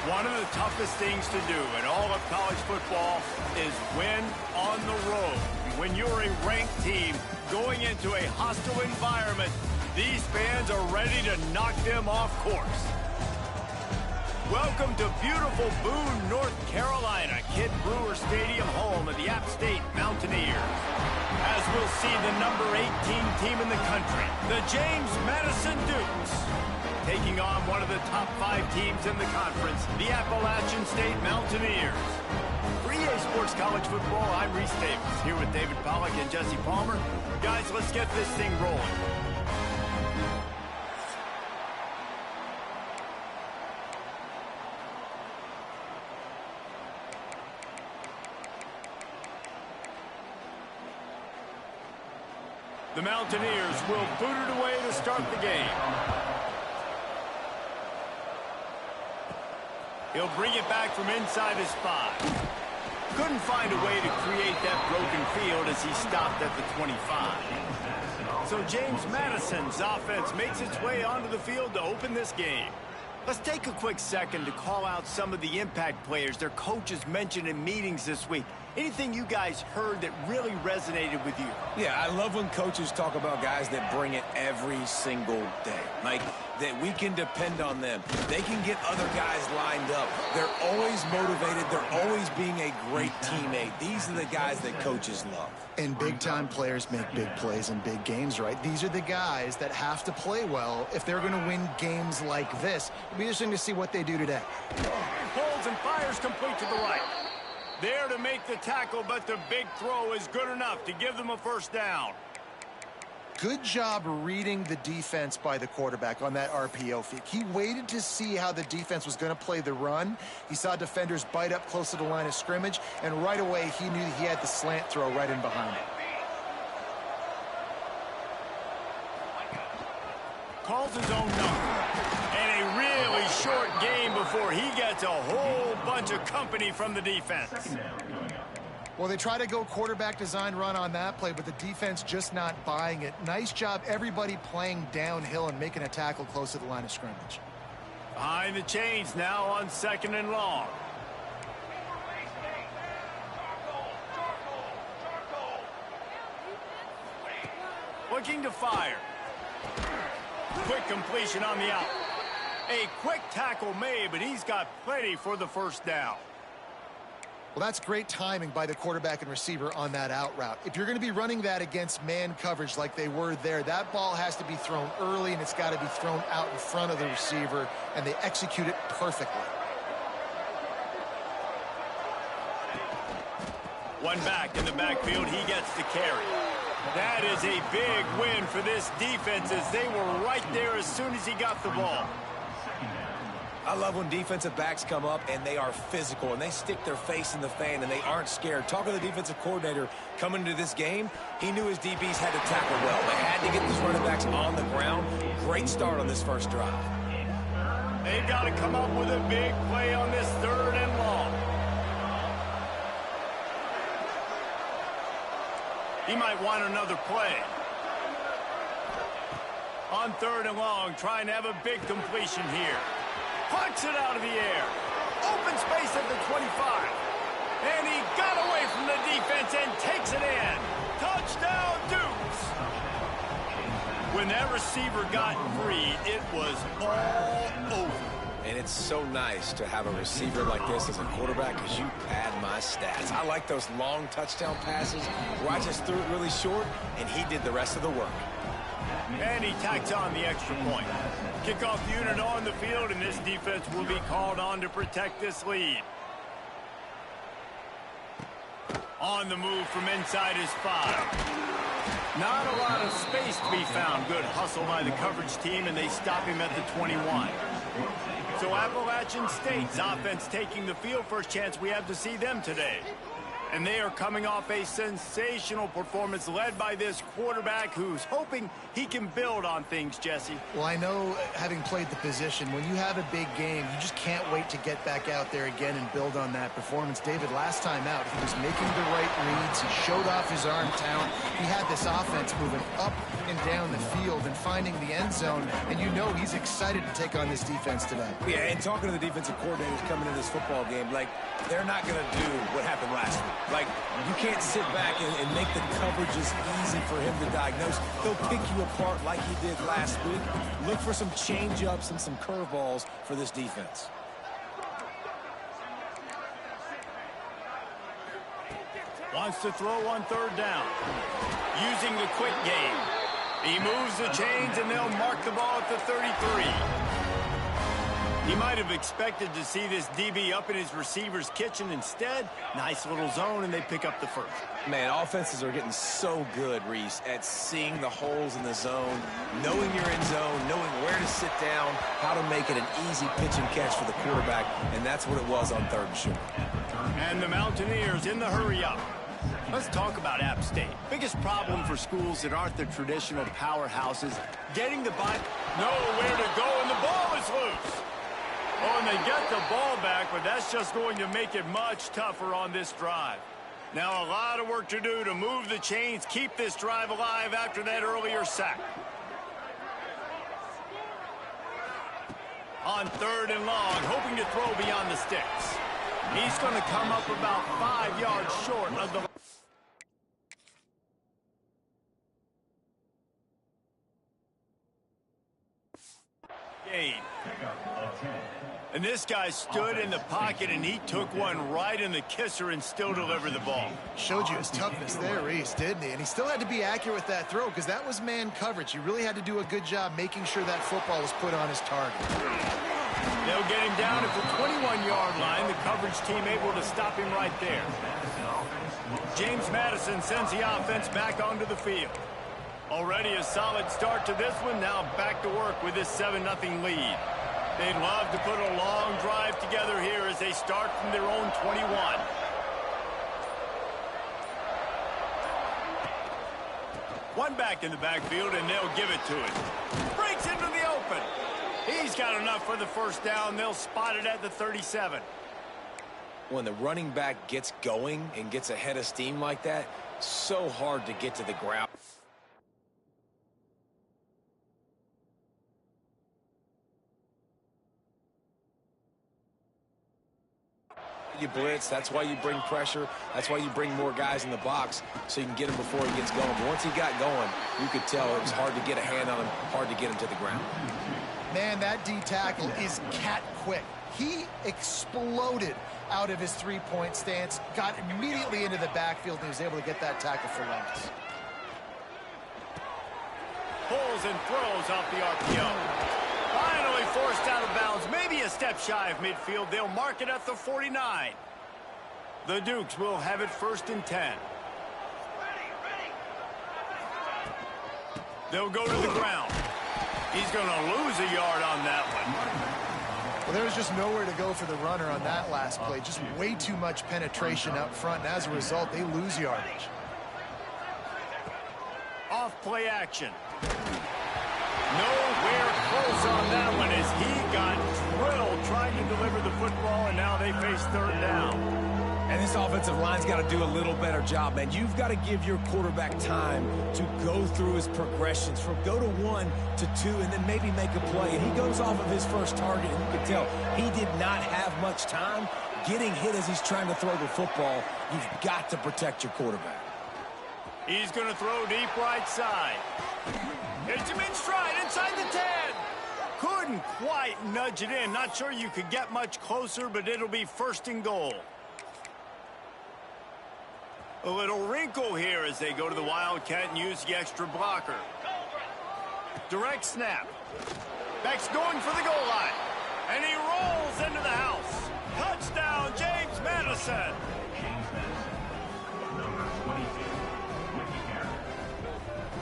One of the toughest things to do in all of college football is win on the road. When you're a ranked team going into a hostile environment, these fans are ready to knock them off course. Welcome to beautiful Boone, North Carolina, Kid Brewer Stadium, home of the App State Mountaineers. As we'll see the number 18 team in the country, the James Madison Dukes, taking on one of the top 5 teams in the conference, the Appalachian State Mountaineers. For EA Sports College Football, I'm Reese Davis, here with David Pollack and Jesse Palmer. Guys, let's get this thing rolling. The Mountaineers will boot it away to start the game. He'll bring it back from inside his 5. Couldn't find a way to create that broken field as he stopped at the 25. So James Madison's offense makes its way onto the field to open this game. Let's take a quick second to call out some of the impact players their coaches mentioned in meetings this week. Anything you guys heard that really resonated with you? Yeah, I love when coaches talk about guys that bring it every single day. Like, that we can depend on them. They can get other guys lined up. They're always motivated. They're always being a great teammate. These are the guys that coaches love. And big-time players make big plays in big games, right? These are the guys that have to play well if they're going to win games like this. It'll be interesting to see what they do today. Holds and fires complete to the right. There to make the tackle, but the big throw is good enough to give them a first down. Good job reading the defense by the quarterback on that RPO feed. He waited to see how the defense was going to play the run. He saw defenders bite up close to the line of scrimmage, and right away he knew he had the slant throw right in behind it. Calls his own number. And a really short game before he gets a whole bunch of company from the defense. Well, they try to go quarterback design run on that play, but the defense just not buying it. Nice job, everybody playing downhill and making a tackle close to the line of scrimmage. Behind the chains now on 2nd and long. Looking to fire. Quick completion on the out. A quick tackle made, but he's got plenty for the first down. Well, that's great timing by the quarterback and receiver on that out route. If you're going to be running that against man coverage like they were there, that ball has to be thrown early, and it's got to be thrown out in front of the receiver, and they execute it perfectly. One back in the backfield, he gets the carry. That is a big win for this defense as they were right there as soon as he got the ball. I love when defensive backs come up and they are physical and they stick their face in the fan and they aren't scared. Talking to the defensive coordinator coming into this game, he knew his DBs had to tackle well. They had to get these running backs on the ground. Great start on this first drive. They've got to come up with a big play on this 3rd and long. He might want another play. On 3rd and long, trying to have a big completion here. Punts it out of the air. Open space at the 25. And he got away from the defense and takes it in. Touchdown, Dukes. When that receiver got free, it was all over. And it's so nice to have a receiver like this as a quarterback because you pad my stats. I like those long touchdown passes where I just threw it really short and he did the rest of the work. And he tacks on the extra point. Kickoff unit on the field, and this defense will be called on to protect this lead. On the move from inside his 5. Not a lot of space to be found. Good hustle by the coverage team, and they stop him at the 21. So Appalachian State's offense taking the field. First chance we have to see them today. And they are coming off a sensational performance led by this quarterback who's hoping he can build on things, Jesse. Well, I know, having played the position, when you have a big game, you just can't wait to get back out there again and build on that performance. David, last time out, he was making the right reads. He showed off his arm talent. He had this offense moving up and down the field and finding the end zone. And you know he's excited to take on this defense today. Yeah, and talking to the defensive coordinators coming into this football game, like, they're not going to do what happened last week. Like, you can't sit back and make the coverages easy for him to diagnose. He'll pick you apart like he did last week. Look for some change-ups and some curveballs for this defense. Wants to throw on 3rd down. Using the quick game. He moves the chains, and they'll mark the ball at the 33. He might have expected to see this DB up in his receiver's kitchen. Instead, nice little zone, and they pick up the first. Man, offenses are getting so good, Reese, at seeing the holes in the zone, knowing your end zone, knowing where to sit down, how to make it an easy pitch and catch for the quarterback, and that's what it was on 3rd and short. And the Mountaineers in the hurry-up. Let's talk about App State. Biggest problem for schools that aren't the traditional powerhouses, getting the ball, nowhere to go, and the ball is loose. Oh, and they get the ball back, but that's just going to make it much tougher on this drive. Now, a lot of work to do to move the chains, keep this drive alive after that earlier sack. On 3rd and long, hoping to throw beyond the sticks. He's going to come up about 5 yards short of the gain. And this guy stood in the pocket, and he took one right in the kisser and still delivered the ball. Showed you his toughness there, Reese, didn't he? And he still had to be accurate with that throw because that was man coverage. He really had to do a good job making sure that football was put on his target. They'll get him down at the 21-yard line. The coverage team able to stop him right there. James Madison sends the offense back onto the field. Already a solid start to this one. Now back to work with this 7-0 lead. They'd love to put a long drive together here as they start from their own 21. One back in the backfield, and they'll give it to him. Breaks into the open. He's got enough for the first down. They'll spot it at the 37. When the running back gets going and gets ahead of steam like that, so hard to get to the ground. You blitz, that's why you bring pressure, that's why you bring more guys in the box so you can get him before he gets going. But once he got going, you could tell it was hard to get a hand on him, hard to get him to the ground. Man, that D tackle is cat quick. He exploded out of his three-point stance, got immediately into the backfield, and he was able to get that tackle for loss. Pulls and throws off the RPO. Finally forced out of bounds, maybe a step shy of midfield. They'll mark it at the 49. The Dukes will have it 1st and 10. They'll go to the ground. He's going to lose a yard on that one. Well, there was just nowhere to go for the runner on that last play. Just way too much penetration up front, and as a result, they lose yardage. Off play action. Nowhere close on that one as he got drilled trying to deliver the football, and now they face 3rd down. And this offensive line's got to do a little better job, man. You've got to give your quarterback time to go through his progressions from go to 1 to 2 and then maybe make a play. And he goes off of his first target, and you can tell he did not have much time getting hit as he's trying to throw the football. You've got to protect your quarterback. He's going to throw deep right side. Hits him in stride inside the 10. Couldn't quite nudge it in. Not sure you could get much closer, but it'll be 1st and goal. A little wrinkle here as they go to the Wildcat and use the extra blocker. Direct snap. Beck's going for the goal line. And he rolls into the house. Touchdown, James Madison.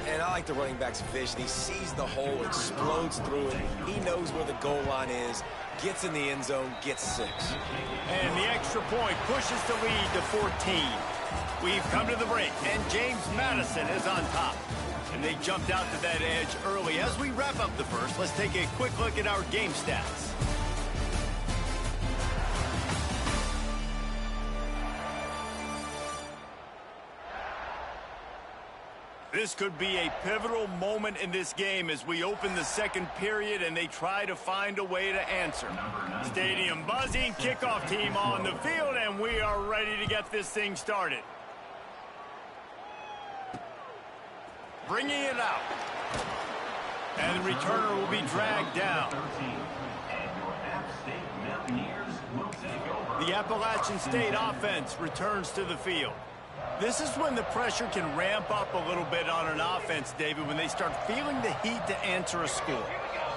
And I like the running back's vision. He sees the hole, explodes through it. He knows where the goal line is, gets in the end zone, gets 6. And the extra point pushes the lead to 14. We've come to the break, and James Madison is on top. And they jumped out to that edge early. As we wrap up the first, let's take a quick look at our game stats. This could be a pivotal moment in this game as we open the second period and they try to find a way to answer. Stadium buzzing, kickoff team on the field, and we are ready to get this thing started. Bringing it out. And the returner will be dragged down. The Appalachian State offense returns to the field. This is when the pressure can ramp up a little bit on an offense, David, when they start feeling the heat to answer a score.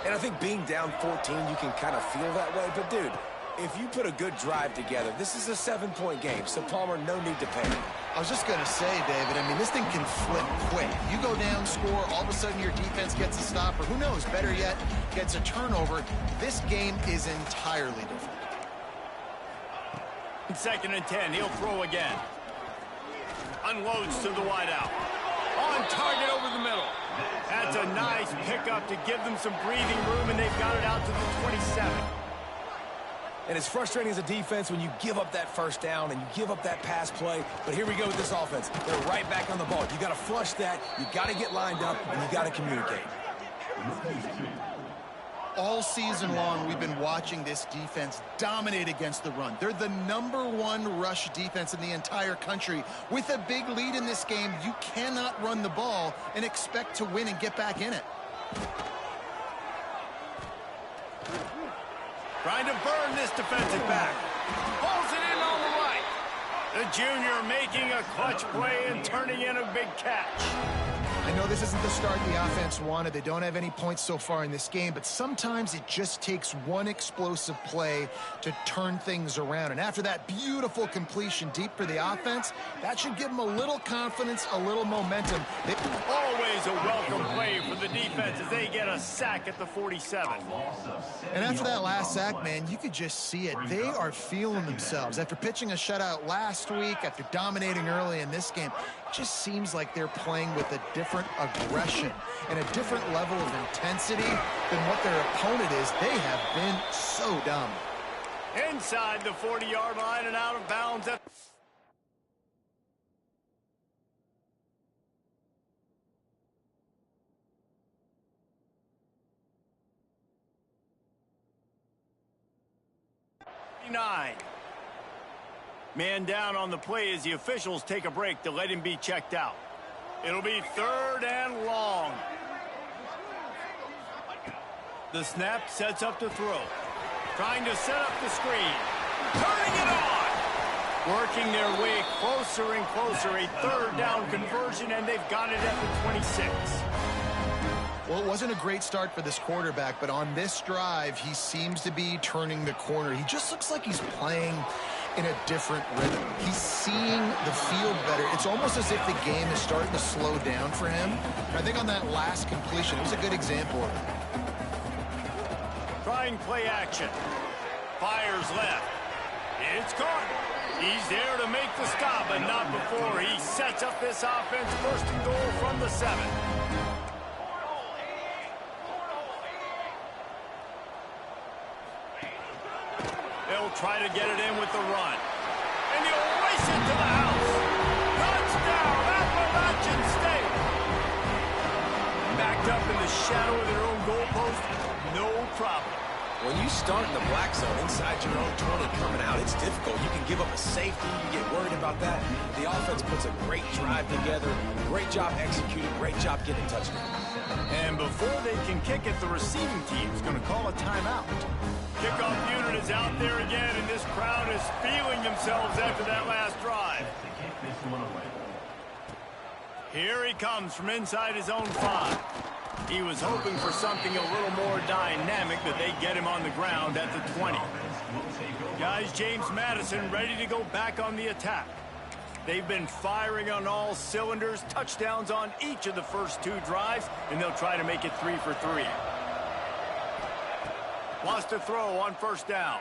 And I think being down 14, you can kind of feel that way. But, dude, if you put a good drive together, this is a 7-point game. So, Palmer, no need to panic. I was just going to say, David, I mean, this thing can flip quick. You go down, score, all of a sudden your defense gets a stop, or who knows, better yet, gets a turnover. This game is entirely different. 2nd and 10, he'll throw again. Unloads to the wideout. On target over the middle. That's a nice pickup to give them some breathing room, and they've got it out to the 27. And it's frustrating as a defense when you give up that first down and you give up that pass play. But here we go with this offense. They're right back on the ball. You got to flush that. You got to get lined up, and you got to communicate. All season long, we've been watching this defense dominate against the run. They're the #1 rush defense in the entire country. With a big lead in this game, you cannot run the ball and expect to win and get back in it. Trying to burn this defensive back. Pulls it in on the right. The junior making a clutch play and turning in a big catch. I know this isn't the start the offense wanted. They don't have any points so far in this game, but sometimes it just takes one explosive play to turn things around. And after that beautiful completion deep for the offense, that should give them a little confidence, a little momentum. Always a welcome play for the defense as they get a sack at the 47. And after that last sack, man, you could just see it. They are feeling themselves. After pitching a shutout last week, after dominating early in this game, it just seems like they're playing with a different aggression and a different level of intensity than what their opponent is. They have been so dominant. Inside the 40-yard line and out of bounds at... Man down on the play as the officials take a break to let him be checked out. It'll be 3rd and long. The snap sets up to throw. Trying to set up the screen. Turning it on! Working their way closer and closer. A 3rd down conversion, and they've got it at the 26. Well, it wasn't a great start for this quarterback, but on this drive, he seems to be turning the corner. He just looks like he's playing in a different rhythm. He's seeing the field better. It's almost as if the game is starting to slow down for him. I think on that last completion, it was a good example of it. Trying play action. Fires left. It's caught. He's there to make the stop, but not before he sets up this offense. 1st and goal from the 7. They'll try to get it in with the run. And he'll race it to the house. Touchdown, Appalachian State. Backed up in the shadow of their own goalpost, no problem. When you start in the black zone inside your own 20 coming out, it's difficult. You can give up a safety. You get worried about that. The offense puts a great drive together. Great job executing. Great job getting touchdowns. And before they can kick it, the receiving team's going to call a timeout. Kickoff unit is out there again, and this crowd is feeling themselves after that last drive. Here he comes from inside his own 5. He was hoping for something a little more dynamic, that they get him on the ground at the 20. Guys, James Madison ready to go back on the attack. They've been firing on all cylinders, touchdowns on each of the first 2 drives, and they'll try to make it 3 for 3. Wants to throw on 1st down.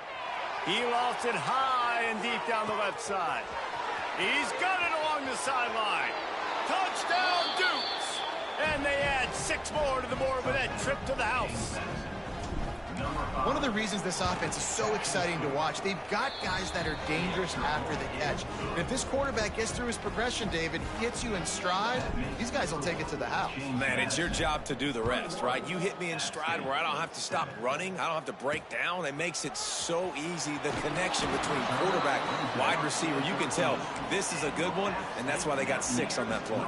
He lost it high and deep down the left side. He's got it along the sideline. Touchdown, Dukes! And they add 6 more to the board with that trip to the house. One of the reasons this offense is so exciting to watch, they've got guys that are dangerous after the catch. And if this quarterback gets through his progression, David, hits you in stride, these guys will take it to the house. Man, it's your job to do the rest, right? You hit me in stride where I don't have to stop running. I don't have to break down. It makes it so easy. The connection between quarterback and wide receiver, you can tell this is a good one, and that's why they got 6 on that play.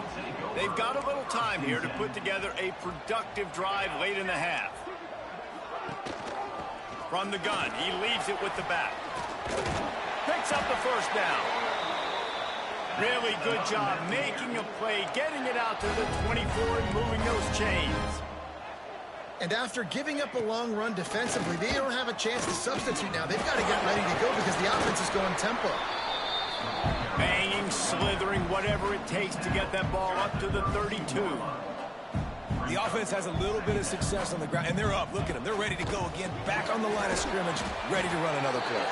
They've got a little time here to put together a productive drive late in the half. From the gun, he leaves it with the back. Picks up the 1st down. Really good job making a play, getting it out to the 24 and moving those chains. And after giving up a long run defensively, they don't have a chance to substitute now. They've got to get ready to go because the offense is going tempo. Banging, slithering, whatever it takes to get that ball up to the 32. The offense has a little bit of success on the ground, and they're up. Look at them. They're ready to go again, back on the line of scrimmage, ready to run another play.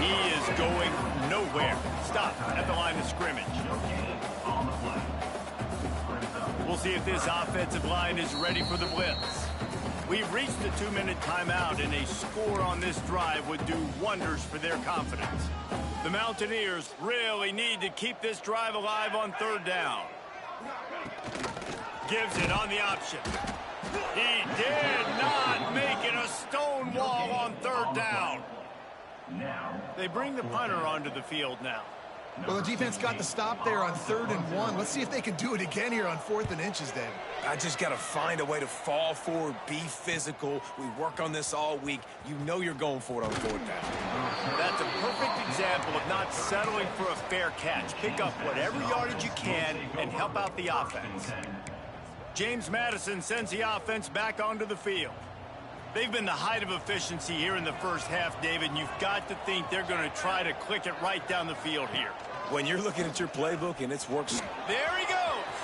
He is going nowhere. Stop at the line of scrimmage. We'll see if this offensive line is ready for the blitz. We've reached the 2-minute timeout, and a score on this drive would do wonders for their confidence. The Mountaineers really need to keep this drive alive on 3rd down. Gives it on the option. He did not make it a stone wall on 3rd down. They bring the punter onto the field now. Well, the defense got the stop there on 3rd and 1. Let's see if they can do it again here on 4th and inches, David. I just got to find a way to fall forward, be physical. We work on this all week. You know you're going for it on 4th down. That's a perfect example of not settling for a fair catch. Pick up whatever yardage you can and help out the offense. James Madison sends the offense back onto the field. They've been the height of efficiency here in the first half, David, and you've got to think they're going to try to click it right down the field here. When you're looking at your playbook and it's worked. There he goes.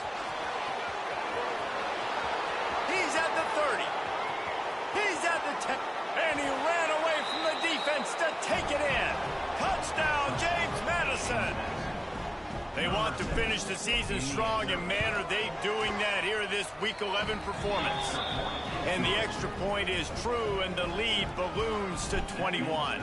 He's at the 30. He's at the 10. And he ran away from the defense to take it in. Touchdown, James Madison. They want to finish the season strong, and man, are they doing that here in this Week 11 performance. And the extra point is true, and the lead balloons to 21.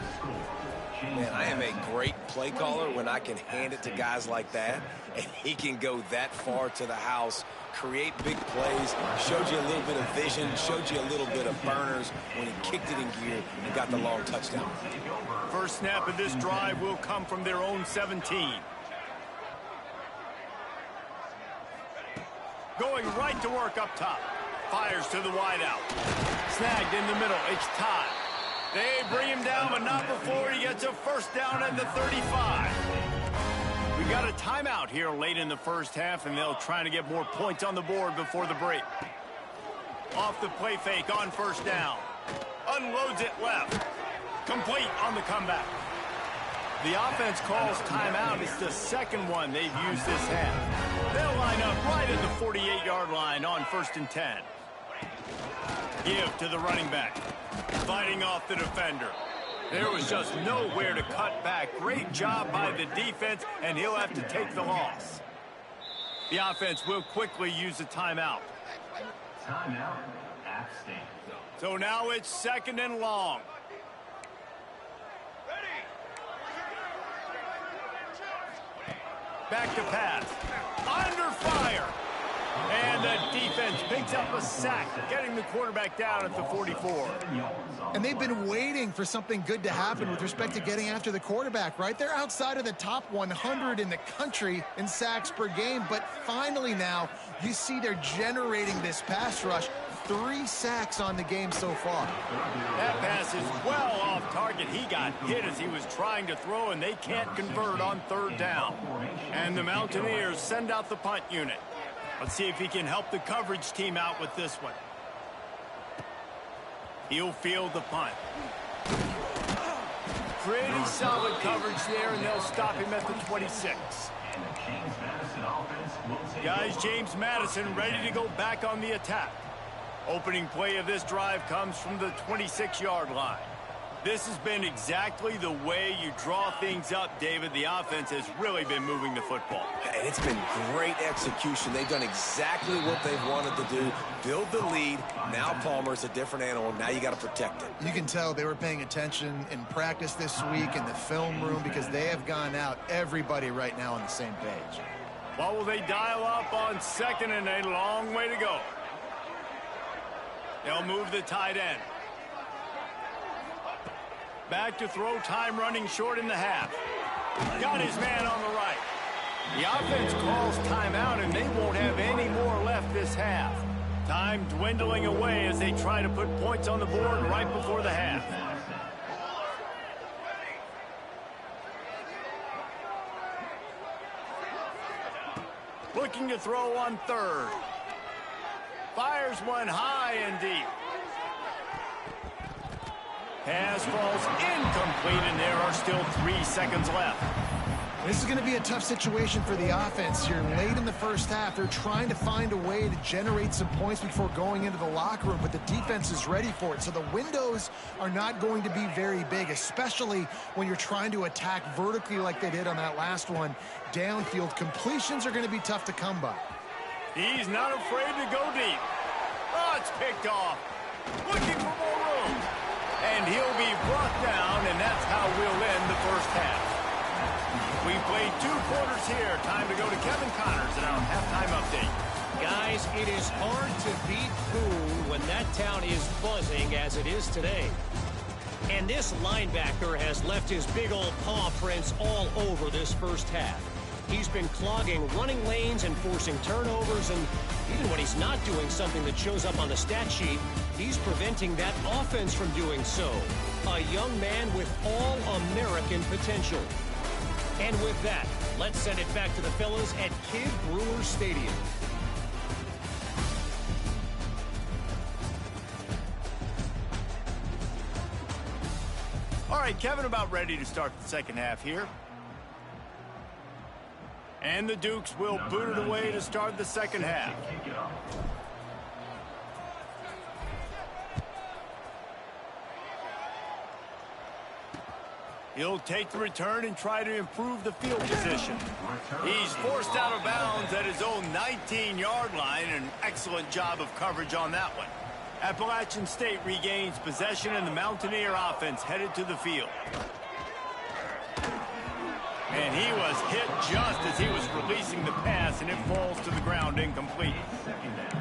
Man, I am a great play caller when I can hand it to guys like that, and he can go that far to the house, create big plays, showed you a little bit of vision, showed you a little bit of burners when he kicked it in gear and got the long touchdown. First snap of this drive will come from their own 17. Going right to work up top. Fires to the wideout. Snagged in the middle. It's Todd. They bring him down, but not before he gets a first down at the 35. We got a timeout here late in the first half, and they'll try to get more points on the board before the break. Off the play fake on first down. Unloads it left. Complete on the comeback. The offense calls timeout. It's the second one they've used this half. They'll line up right at the 48-yard line on 1st and 10. Give to the running back. Fighting off the defender. There was just nowhere to cut back. Great job by the defense, and he'll have to take the loss. The offense will quickly use a timeout. Timeout at State. So now it's 2nd and long. Back to pass. Under fire. And the defense picks up a sack, getting the quarterback down at the 44. And they've been waiting for something good to happen with respect to getting after the quarterback, right? They're outside of the top 100 in the country in sacks per game, but finally now you see they're generating this pass rush. 3 sacks on the game so far. That pass is well off target. He got hit as he was trying to throw, and they can't convert on 3rd down. And the Mountaineers send out the punt unit. Let's see if he can help the coverage team out with this one. He'll field the punt. Pretty solid coverage there, and they'll stop him at the 26. Guys, James Madison ready to go back on the attack. Opening play of this drive comes from the 26-yard line. This has been exactly the way you draw things up, David. The offense has really been moving the football. And it's been great execution. They've done exactly what they've wanted to do. Build the lead. Now Palmer's a different animal. Now you got to protect it. You can tell they were paying attention in practice this week in the film room because they have gone out, everybody right now on the same page. What will they dial up on 2nd and a long way to go? They'll move the tight end. Back to throw, time running short in the half. Got his man on the right. The offense calls timeout, and they won't have any more left this half. Time dwindling away as they try to put points on the board right before the half. Looking to throw on 3rd. Fires one high and deep. Pass falls incomplete, and there are still 3 seconds left. This is going to be a tough situation for the offense here. Late in the first half, they're trying to find a way to generate some points before going into the locker room, but the defense is ready for it. So the windows are not going to be very big, especially when you're trying to attack vertically like they did on that last one. Downfield completions are going to be tough to come by. He's not afraid to go deep. Oh, it's picked off. Looking for more room. And he'll be brought down, and that's how we'll end the first half. We've played 2 quarters here. Time to go to Kevin Connors in our halftime update. Guys, it is hard to beat Boone when that town is buzzing as it is today. And this linebacker has left his big old paw prints all over this first half. He's been clogging running lanes and forcing turnovers, and even when he's not doing something that shows up on the stat sheet, he's preventing that offense from doing so. A young man with all-American potential. And with that, let's send it back to the fellas at Kid Brewer Stadium. All right, Kevin, about ready to start the second half here. And the Dukes will boot it away to start the second half. He'll take the return and try to improve the field position. He's forced out of bounds at his own 19-yard line. An excellent job of coverage on that one. Appalachian State regains possession, and the Mountaineer offense headed to the field. And he was hit just as he was releasing the pass, and it falls to the ground incomplete.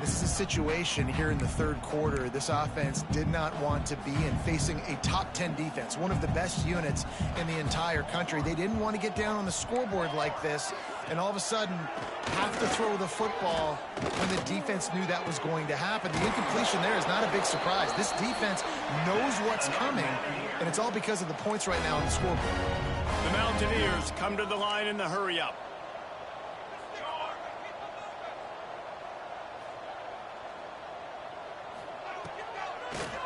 This is a situation here in the third quarter this offense did not want to be in, facing a top 10 defense, one of the best units in the entire country. They didn't want to get down on the scoreboard like this and all of a sudden have to throw the football when the defense knew that was going to happen. The incompletion there is not a big surprise. This defense knows what's coming, and it's all because of the points right now on the scoreboard. The Mountaineers come to the line in the hurry-up.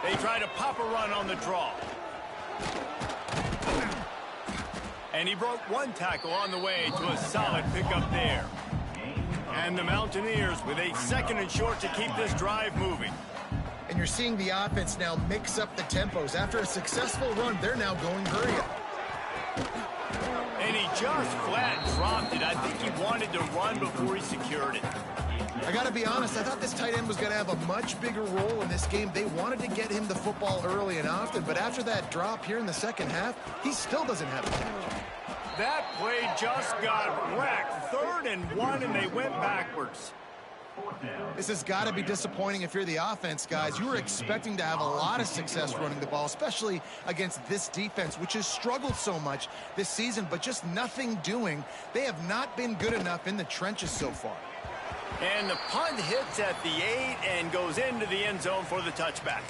They try to pop a run on the draw. And he broke one tackle on the way to a solid pickup there. And the Mountaineers with a second and short to keep this drive moving. And you're seeing the offense now mix up the tempos. After a successful run, they're now going hurry-up. And he just flat dropped it. I think he wanted to run before he secured it. I got to be honest, I thought this tight end was going to have a much bigger role in this game. They wanted to get him the football early and often, but after that drop here in the second half, he still doesn't have a catch. That play just got wrecked. 3rd and 1, and they went backwards. This has got to be disappointing if you're the offense, guys. You were expecting to have a lot of success running the ball, especially against this defense, which has struggled so much this season, but just nothing doing. They have not been good enough in the trenches so far. And the punt hits at the 8 and goes into the end zone for the touchback.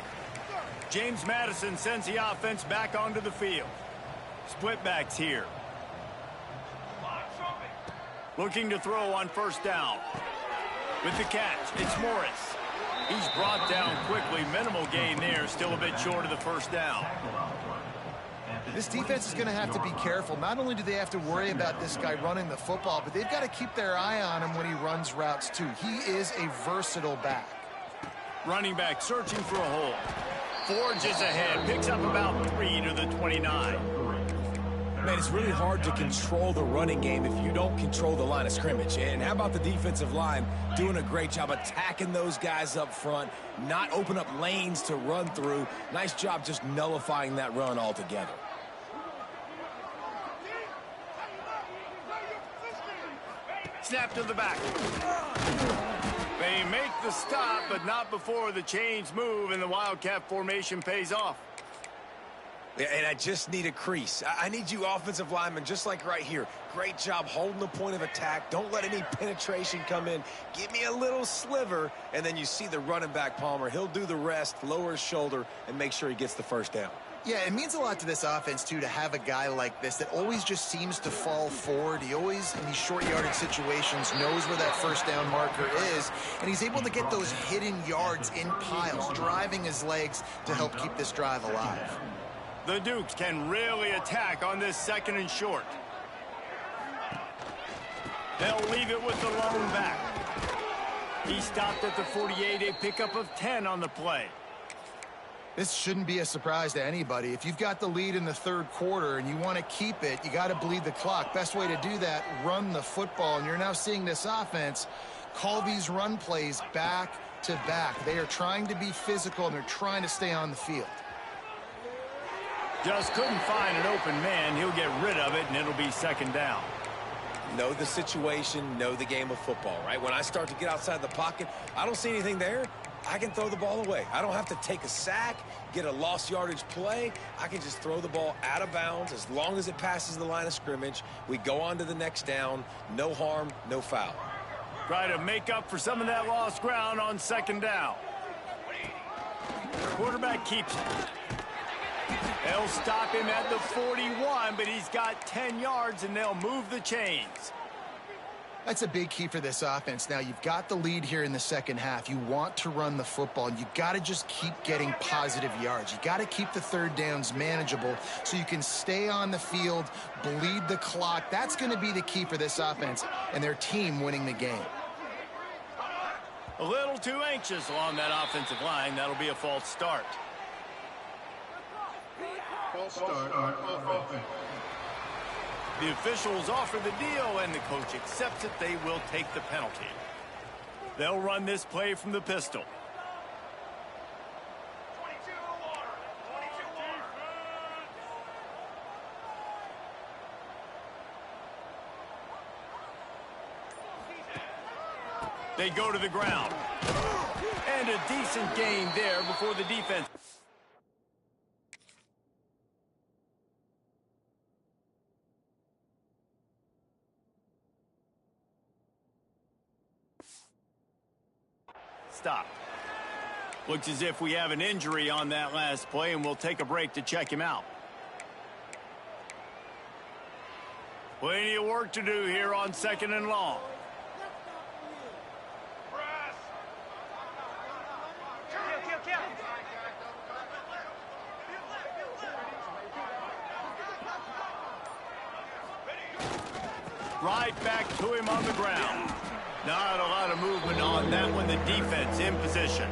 James Madison sends the offense back onto the field. Split backs here. Looking to throw on first down. With the catch, it's Morris. He's brought down quickly. Minimal gain there, still a bit short of the first down. This defense is going to have to be careful. Not only do they have to worry about this guy running the football, but they've got to keep their eye on him when he runs routes too. He is a versatile back. Running back searching for a hole. Forges ahead, picks up about 3 to the 29. Man, it's really hard to control the running game if you don't control the line of scrimmage. And how about the defensive line doing a great job attacking those guys up front, not open up lanes to run through. Nice job just nullifying that run altogether. Snap to the back. They make the stop, but not before the chains move and the Wildcat formation pays off. Yeah, and I just need a crease. I need you offensive linemen, just like right here. Great job holding the point of attack. Don't let any penetration come in. Give me a little sliver, and then you see the running back, Palmer. He'll do the rest, lower his shoulder, and make sure he gets the first down. Yeah, it means a lot to this offense, too, to have a guy like this that always just seems to fall forward. He always, in these short yardage situations, knows where that first down marker is, and he's able to get those hidden yards in piles, driving his legs to help keep this drive alive. The Dukes can really attack on this second and short. They'll leave it with the lone back. He stopped at the 48, a pickup of 10 on the play. This shouldn't be a surprise to anybody. If you've got the lead in the third quarter and you want to keep it, you got to bleed the clock. Best way to do that, run the football. And you're now seeing this offense call these run plays back to back. They are trying to be physical, and they're trying to stay on the field. Just couldn't find an open man. He'll get rid of it, and it'll be second down. Know the situation, know the game of football, right? When I start to get outside the pocket, I don't see anything there. I can throw the ball away. I don't have to take a sack, get a lost yardage play. I can just throw the ball out of bounds as long as it passes the line of scrimmage. We go on to the next down. No harm, no foul. Try to make up for some of that lost ground on second down. Quarterback keeps it. They'll stop him at the 41, but he's got 10 yards, and they'll move the chains. That's a big key for this offense. Now, you've got the lead here in the second half. You want to run the football, and you got to just keep getting positive yards. You got to keep the third downs manageable so you can stay on the field, bleed the clock. That's going to be the key for this offense and their team winning the game. A little too anxious along that offensive line. That'll be a false start. False start on offense. The officials offer the deal, and the coach accepts it. They will take the penalty. They'll run this play from the pistol. They go to the ground. And a decent gain there before the defense. Stop. Looks as if we have an injury on that last play, and we'll take a break to check him out. Plenty of work to do here on second and long. Right back to him on the ground. Not a lot of movement on that one. The defense in position.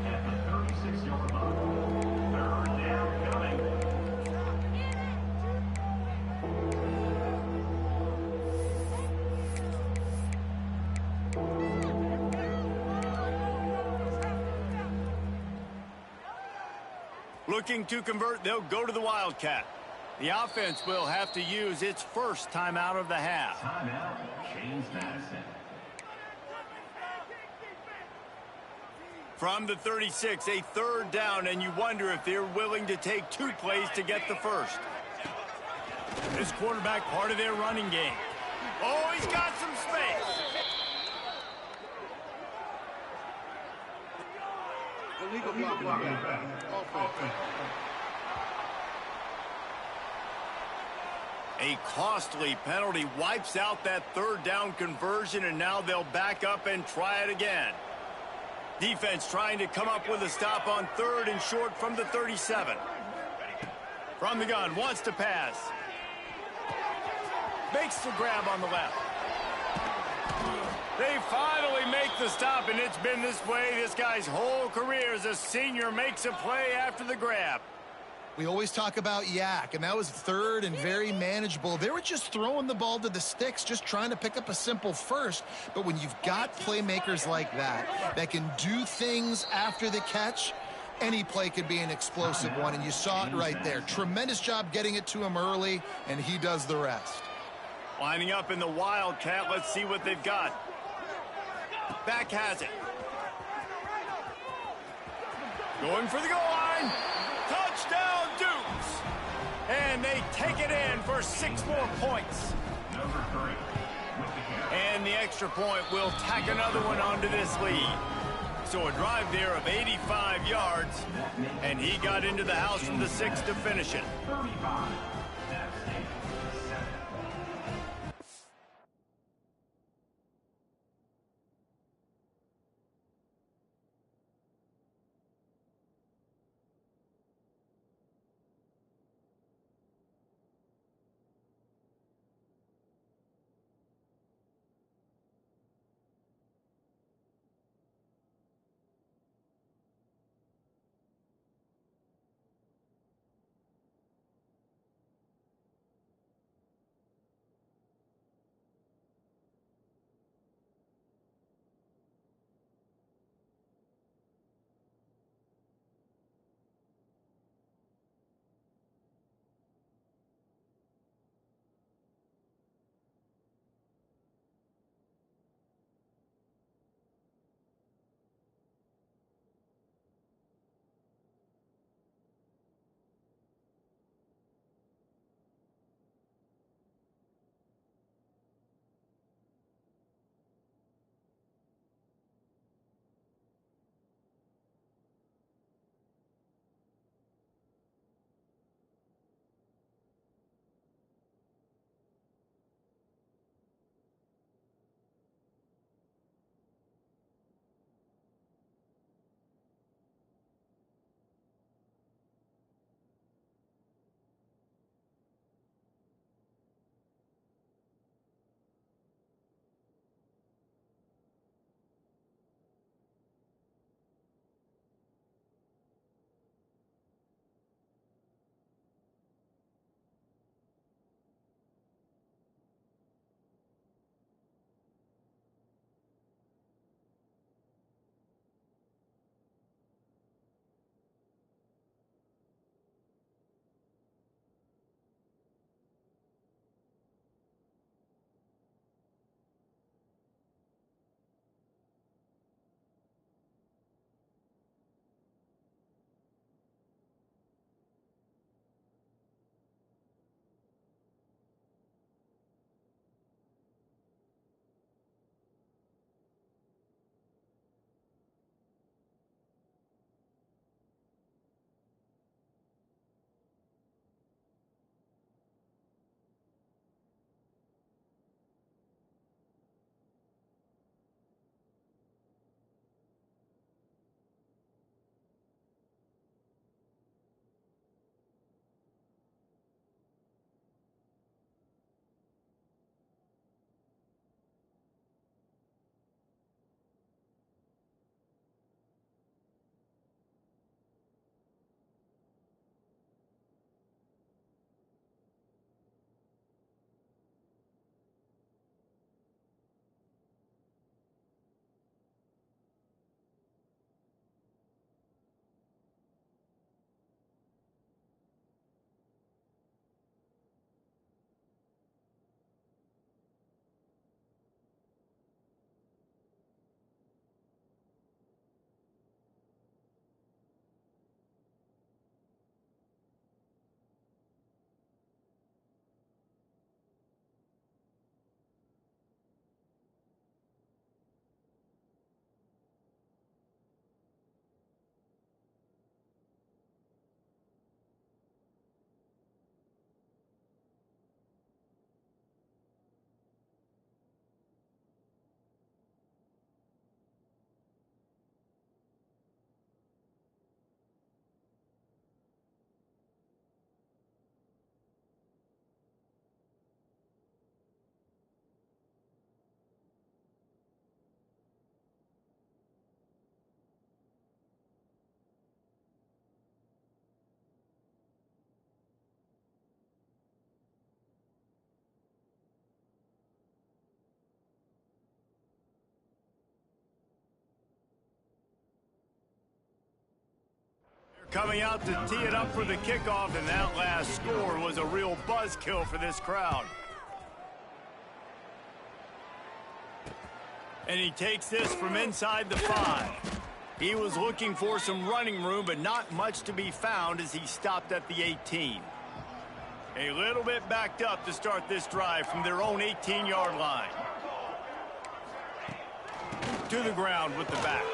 At the 36-yard line. Third down coming. Looking to convert, they'll go to the Wildcat. The offense will have to use its first timeout of the half. Timeout, James Madison. From the 36, a third down, and you wonder if they're willing to take 2 plays to get the first. This quarterback part of their running game. Oh, he's got some space. Illegal blocking offense. A costly penalty wipes out that third down conversion, and now they'll back up and try it again. Defense trying to come up with a stop on third and short from the 37. From the gun, wants to pass. Makes the grab on the left. They finally make the stop, and it's been this way this guy's whole career as a senior. Makes a play after the grab. We always talk about yak, and that was third and very manageable. They were just throwing the ball to the sticks, just trying to pick up a simple first. But when you've got playmakers like that can do things after the catch, any play could be an explosive one, and you saw it right there. Tremendous job getting it to him early, and he does the rest. Lining up in the Wildcat. Let's see what they've got. Back has it. Going for the goal line. Touchdown, Dukes! And they take it in for 6 more points. Number 3 with the carry. And the extra point will tack another one onto this lead. So a drive there of 85 yards, and he got into the house from the 6 to finish it. 35. App State 7. coming out to tee it up for the kickoff, and that last score was a real buzzkill for this crowd. And he takes this from inside the 5. He was looking for some running room, but not much to be found as he stopped at the 18. A little bit backed up to start this drive from their own 18-yard line. To the ground with the back.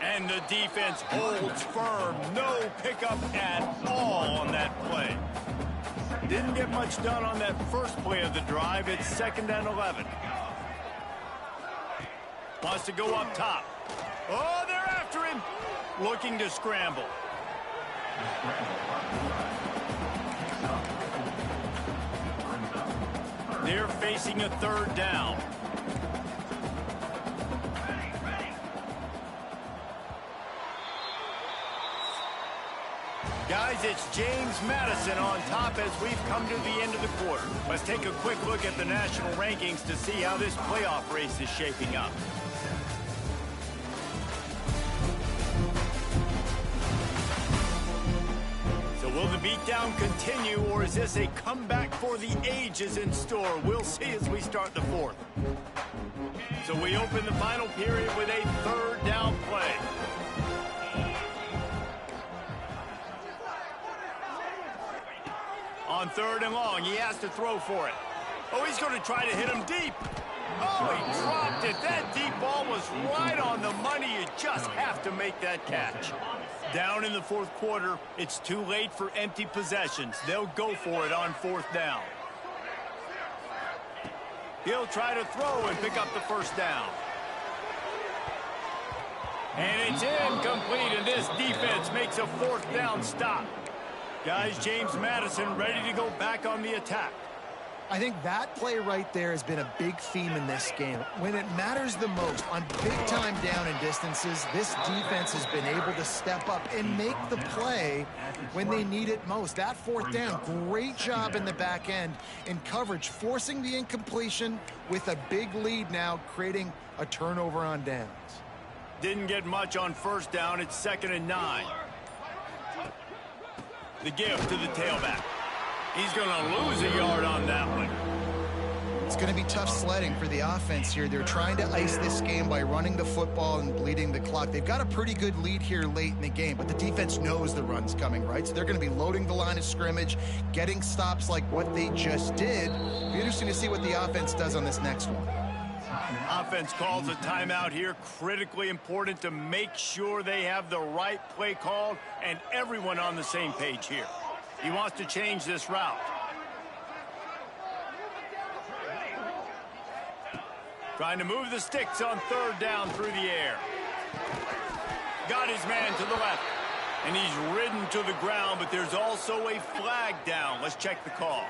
And the defense holds firm. No pickup at all on that play. Didn't get much done on that first play of the drive. It's 2nd and 11. Wants to go up top. Oh, they're after him. Looking to scramble. They're facing a 3rd down. Guys, it's James Madison on top as we've come to the end of the quarter. Let's take a quick look at the national rankings to see how this playoff race is shaping up. So will the beatdown continue, or is this a comeback for the ages in store? We'll see as we start the 4th. So we open the final period with a 3rd down play. On 3rd and long, he has to throw for it. Oh, he's going to try to hit him deep. Oh, he dropped it. That deep ball was right on the money. You just have to make that catch. Down in the 4th quarter, it's too late for empty possessions. They'll go for it on 4th down. He'll try to throw and pick up the 1st down. And it's incomplete, and this defense makes a 4th down stop. Guys, James Madison ready to go back on the attack. I think that play right there has been a big theme in this game. When it matters the most, on big-time down and distances, this defense has been able to step up and make the play when they need it most. That 4th down, great job in the back end in coverage, forcing the incompletion with a big lead now, creating a turnover on downs. Didn't get much on 1st down. It's 2nd and 9. The give to the tailback. He's going to lose a yard on that one. It's going to be tough sledding for the offense here. They're trying to ice this game by running the football and bleeding the clock. They've got a pretty good lead here late in the game, but the defense knows the run's coming, right? So they're going to be loading the line of scrimmage, getting stops like what they just did. It'll be interesting to see what the offense does on this next one. Offense calls a timeout here. Critically important to make sure they have the right play called and everyone on the same page here. He wants to change this route. Trying to move the sticks on 3rd down through the air. Got his man to the left. And he's ridden to the ground, but there's also a flag down. Let's check the call.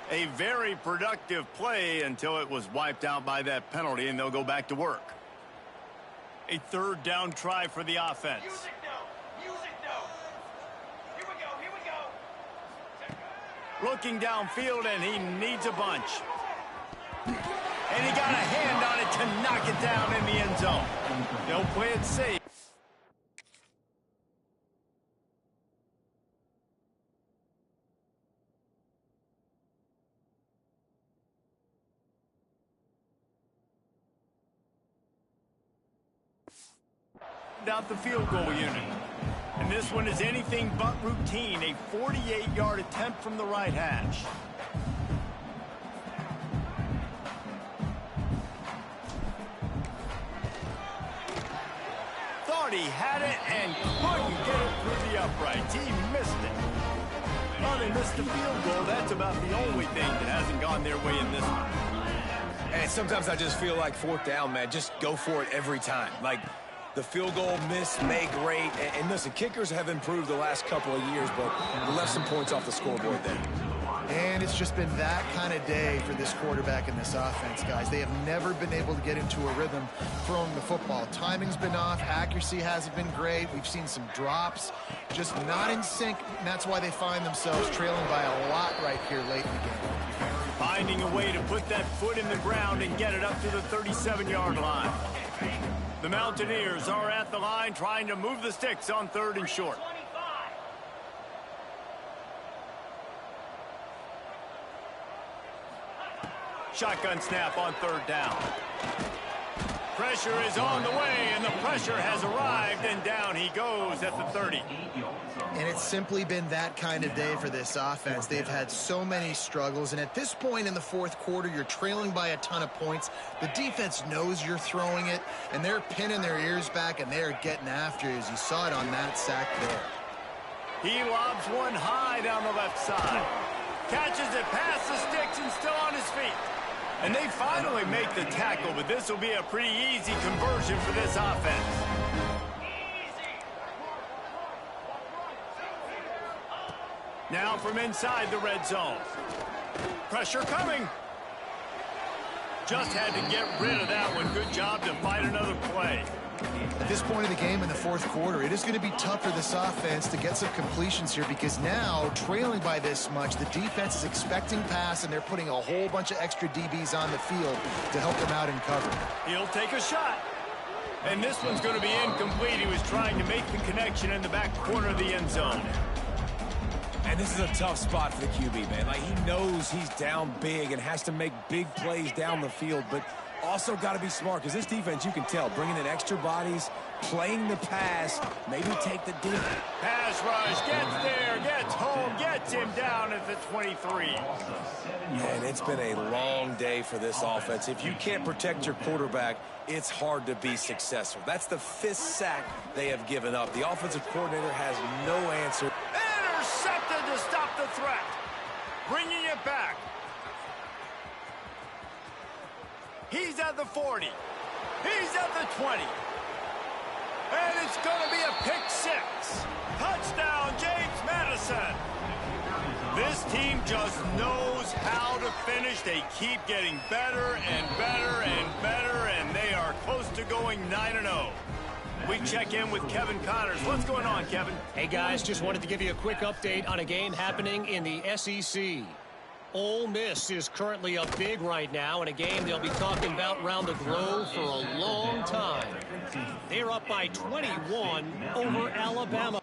A very productive play until it was wiped out by that penalty, and they'll go back to work. A 3rd down try for the offense. Music no. Here we go. Looking downfield, and he needs a bunch. And he got a hand on it to knock it down in the end zone. They'll play it safe. Out the field goal unit. And this one is anything but routine. A 48-yard attempt from the right hash. Thought he had it and couldn't get it through the uprights. He missed it. Well, they missed the field goal. That's about the only thing that hasn't gone their way in this one. And sometimes I just feel like 4th down, man. Just go for it every time. Like, the field goal miss, make great. And listen, kickers have improved the last couple of years, but left some points off the scoreboard there. And it's just been that kind of day for this quarterback and this offense, guys. They have never been able to get into a rhythm throwing the football. Timing's been off. Accuracy hasn't been great. We've seen some drops, just not in sync. And that's why they find themselves trailing by a lot right here late in the game. Finding a way to put that foot in the ground and get it up to the 37-yard line. The Mountaineers are at the line trying to move the sticks on 3rd and short. Shotgun snap on 3rd down. Pressure is on the way, and the pressure has arrived, and down he goes at the 30. And it's simply been that kind of day for this offense. They've had so many struggles, and at this point in the 4th quarter, you're trailing by a ton of points. The defense knows you're throwing it, and they're pinning their ears back, and they're getting after you, as you saw it on that sack there. He lobs one high down the left side. Catches it past the sticks and still on his feet. And they finally make the tackle, but this will be a pretty easy conversion for this offense. Now from inside the red zone. Pressure coming. Just had to get rid of that one. Good job to fight another play. At this point of the game in the 4th quarter, it is going to be tough for this offense to get some completions here, because now, trailing by this much, the defense is expecting pass, and they're putting a whole bunch of extra DBs on the field to help them out in cover. He'll take a shot. And this one's going to be incomplete. He was trying to make the connection in the back corner of the end zone. And this is a tough spot for the QB, man. Like, he knows he's down big and has to make big plays down the field, but also got to be smart, because this defense, you can tell, bringing in extra bodies, playing the pass, maybe take the deep. Pass rush, gets there, gets home, gets him down at the 23. And it's been a long day for this offense. If you can't protect your quarterback, it's hard to be successful. That's the 5th sack they have given up. The offensive coordinator has no answer. Intercepted to stop the threat. Bringing it back. He's at the 40. He's at the 20. And it's going to be a pick 6. Touchdown, James Madison. This team just knows how to finish. They keep getting better and better and better, and they are close to going 9-0. We check in with Kevin Connors. What's going on, Kevin? Hey, guys, just wanted to give you a quick update on a game happening in the SEC. Ole Miss is currently up big right now in a game they'll be talking about around the globe for a long time. They're up by 21 over Alabama.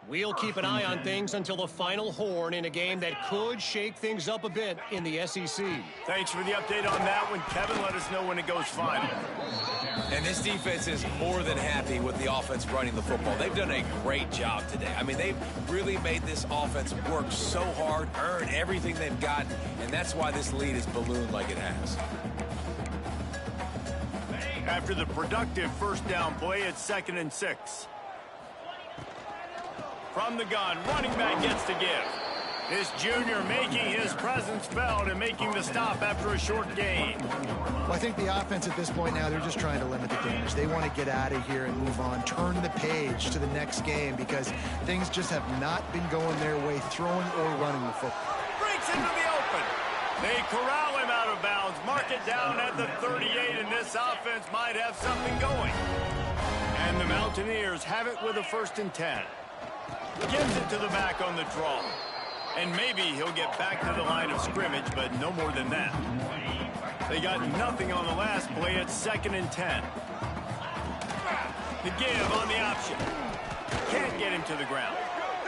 We'll keep an eye on things until the final horn in a game that could shake things up a bit in the SEC. Thanks for the update on that one, Kevin. Let us know when it goes final. And this defense is more than happy with the offense running the football. They've done a great job today. I mean, they've really made this offense work so hard, earn everything they've got, and that's why this lead is ballooned like it has. After the productive first down play, it's 2nd and 6. From the gun, running back gets to give. This junior making his presence felt and making the stop after a short gain. Well, I think the offense at this point now, they're just trying to limit the damage. They want to get out of here and move on, turn the page to the next game because things just have not been going their way, throwing or running the football. Breaks into the open. They corral him out of bounds, mark it down at the 38, and this offense might have something going. And the Mountaineers have it with a 1st and 10. Gives it to the back on the draw. And maybe he'll get back to the line of scrimmage, but no more than that. They got nothing on the last play. It's 2nd and 10. The give on the option. Can't get him to the ground.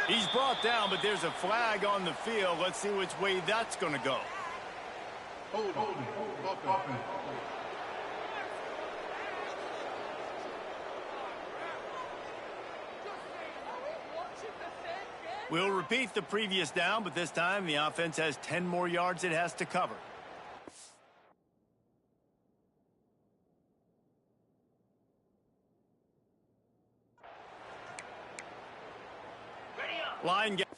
He's brought down, but there's a flag on the field. Let's see which way that's going to go. Hold on. We'll repeat the previous down, but this time the offense has 10 more yards it has to cover. Line gets...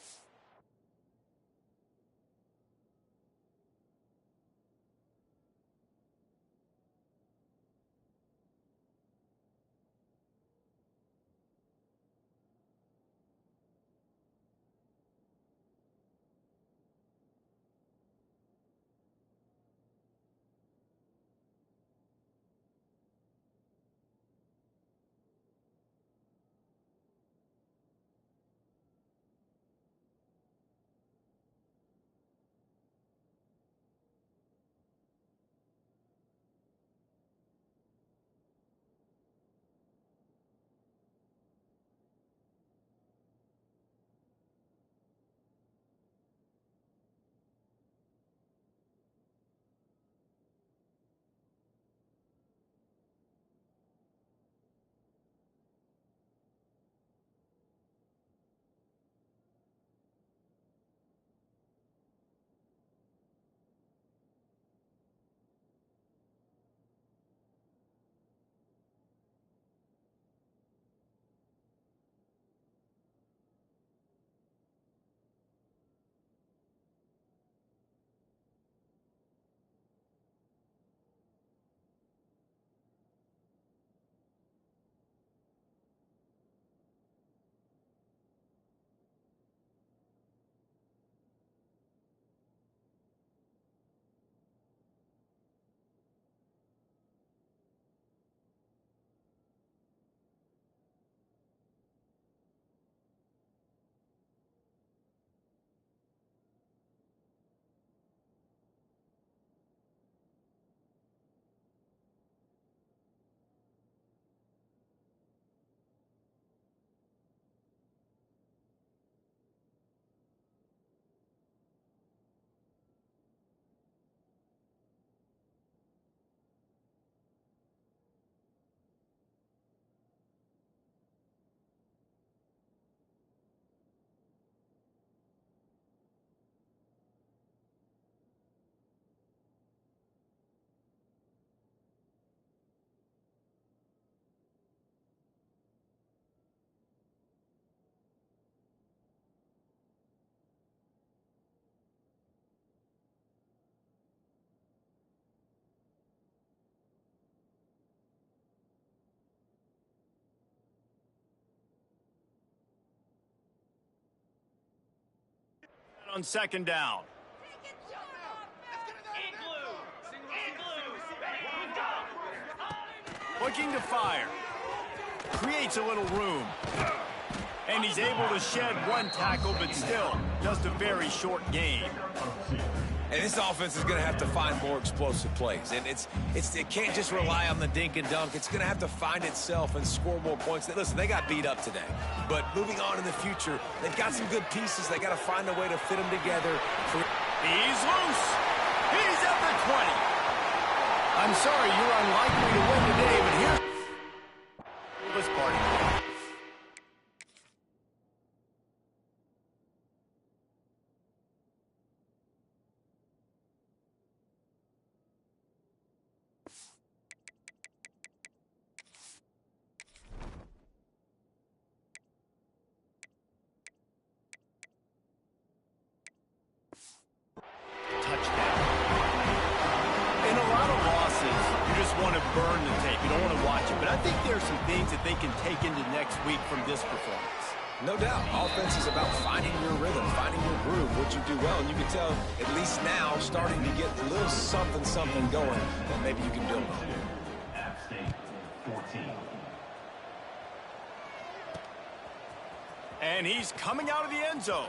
on 2nd down. Looking to fire. Creates a little room. And he's able to shed one tackle, but still, just a very short game. And this offense is going to have to find more explosive plays. And it can't just rely on the dink and dunk. It's going to have to find itself and score more points. Listen, they got beat up today. But moving on in the future, they've got some good pieces. They got to find a way to fit them together. He's loose. He's at the 20. I'm sorry, you're unlikely to win today, but here's this party. Burn the tape. You don't want to watch it. But I think there are some things that they can take into next week from this performance. No doubt. Offense is about finding your rhythm, finding your groove, what you do well. And you can tell, at least now, starting to get a little something going that maybe you can build on. App State 14. And he's coming out of the end zone.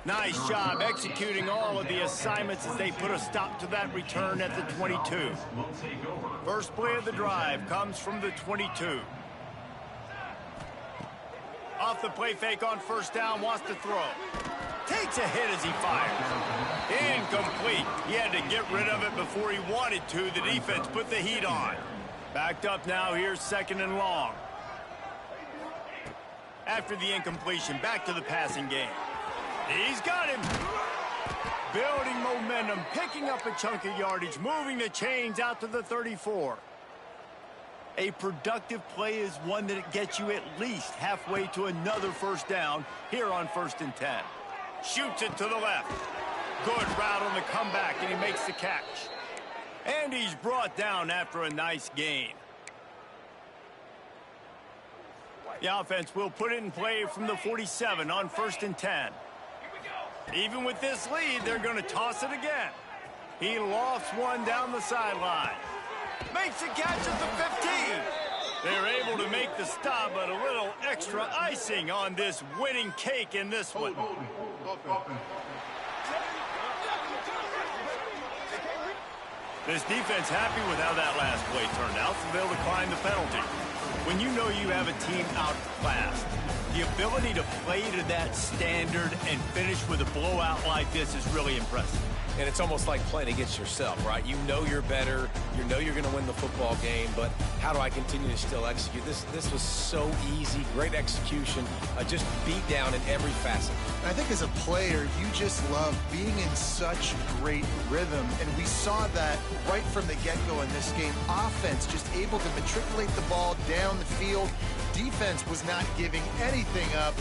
Nice job executing all of the assignments as they put a stop to that return at the 22. First play of the drive comes from the 22. Off the play fake on first down, wants to throw. Takes a hit as he fires. Incomplete. He had to get rid of it before he wanted to. The defense put the heat on. Backed up now, here's second and long. After the incompletion, back to the passing game. He's got him. Building momentum, picking up a chunk of yardage, moving the chains out to the 34. A productive play is one that gets you at least halfway to another first down here on 1st and 10. Shoots it to the left. Good route on the comeback, and he makes the catch. And he's brought down after a nice gain. The offense will put it in play from the 47 on 1st and 10. Even with this lead, they're going to toss it again. He lofts one down the sideline. Makes the catch at the 15. They're able to make the stop, but a little extra icing on this winning cake in this one. This defense happy with how that last play turned out, so they'll decline the penalty. When you know you have a team outclassed, the ability to play to that standard and finish with a blowout like this is really impressive. And it's almost like playing against yourself, right? You know you're better. You know you're going to win the football game, but how do I continue to still execute? This was so easy. Great execution. Just beat down in every facet. I think as a player, you just love being in such great rhythm, and we saw that right from the get-go in this game. Offense just able to matriculate the ball down the field. Defense was not giving anything up.